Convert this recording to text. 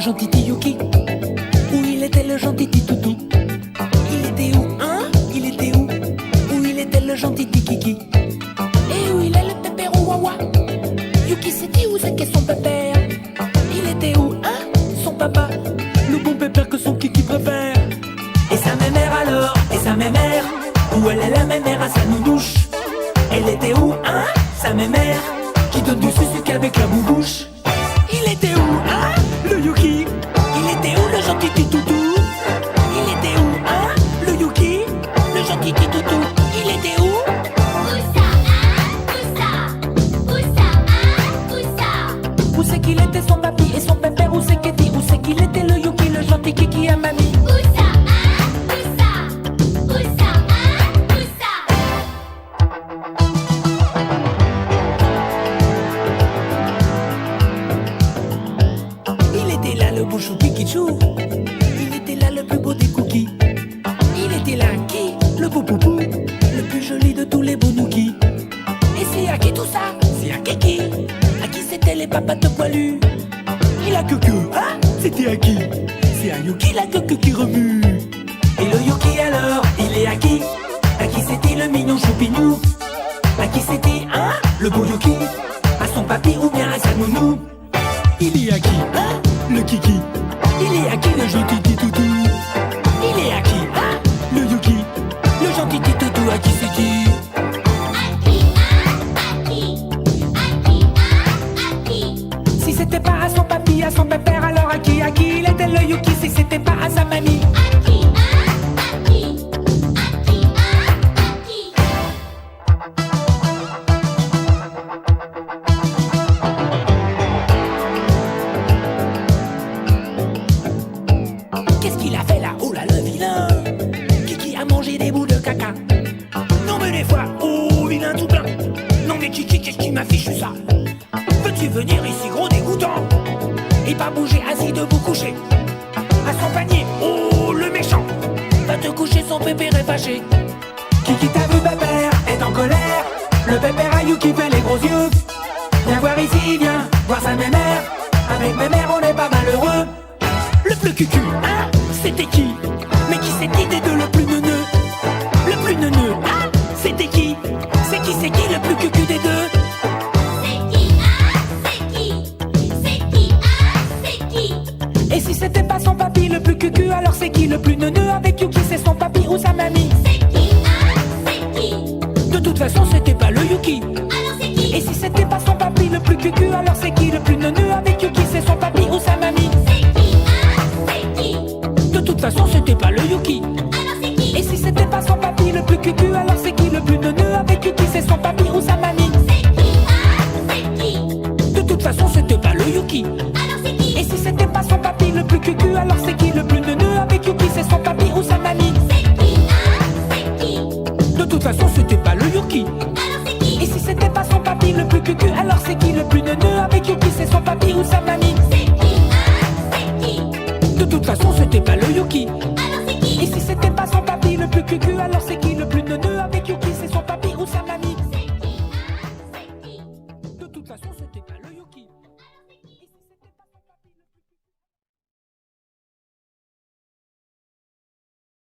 gentil Yuki? Où il était le gentil Toutou? Il était où, hein? Il était où? Où il était le gentil Kiki? Et où il est le pépère Wawa? Yuki s'est dit où c'est qu'est son pépère? Il était où, hein? Son papa, le bon pépère que son Kiki préfère. Et sa mémère alors? Et sa mémère? Où elle est la mémère à sa nounouche? Elle était où, hein? Sa mémère qui donne du sucre avec la boubouche. Il était où, hein? Le Yuki? Il était où le gentil Toutou? Il était où, hein? Le Yuki? Le gentil Toutou? Il était où? Où c'est qu'il était son papi et son pépère? Où c'est qu'il était? Où c'est qu'il était le Yuki, le gentil Kiki à mamie? Il était là le bouchou Kikichou. Il était là le plus beau des cookies. Il était là qui? Le beau poupou, le plus joli de tous les beaux nookies. Et c'est à qui tout ça? C'est à Kiki. À qui c'était les papates poilus? Il a que, hein? C'était à qui? C'est à Yuki la queue qui remue. Et le Yuki alors, il est à qui? À qui c'était le mignon choupignou? À qui c'était, hein? Le beau Yuki? À son papy ou bien à sa nounou? Il est à qui, hein? Le Kiki? Il est à qui le gentil Toutou? Il est à qui, hein? Le Yuki? Le gentil Toutou, à qui c'est-il? Si c'était pas à son papy, à son pépère, alors à qui? À qui il était le Yuki si c'était pas à sa mamie? Qu'est-ce qu'il a fait là? Oh là le vilain! Kiki a mangé des bouts de caca. Non mais des fois, oh vilain tout plein. Non mais Kiki, qu'est-ce qui m'a fichu ça? Peux-tu venir ici gros dégoûtant? Et pas bouger assis debout couché à son panier, oh le méchant. Va te coucher, son pépère est fâché. Kiki t'a vu pépère, est en colère. Le pépère à Yuki fait les gros yeux. Viens voir ici, viens voir sa mémère. Avec mémère on est pas malheureux. Le plus cucu, hein? C'était qui? Mais qui c'était des deux le plus neuneux? Le plus neuneux, hein? C'était qui? C'est qui le plus cucu des deux? Et si c'était pas son papy le plus cucu, alors c'est qui le plus neuneux avec Yuki? C'est son papy ou sa mamie? De toute façon c'était pas le Yuki. Et si c'était pas son papy le plus cucu, alors c'est qui le plus neuneux avec Yuki? C'est son papy ou sa mamie? De toute façon c'était pas le Yuki. Et si c'était pas son papy le plus cucu, alors c'est qui le plus neuneux avec Yuki? C'est son papy ou sa mamie? De toute façon c'était pas le Yuki. Et si c'était pas son papy le plus cucu, alors c'est qui le plus neuneux avec Yuki? C'est son papy ou sa mamie? De toute façon c'était pas le Yuki. Et si c'était pas son papy le plus cucu, alors c'est qui le plus neuneux avec Yuki? C'est son papy ou sa mamie? De toute façon c'était pas le Yuki. Et si c'était pas son papy le plus cucu, alors c'est qui le plus neuneux avec Yuki? C'est son papy ou sa mamie?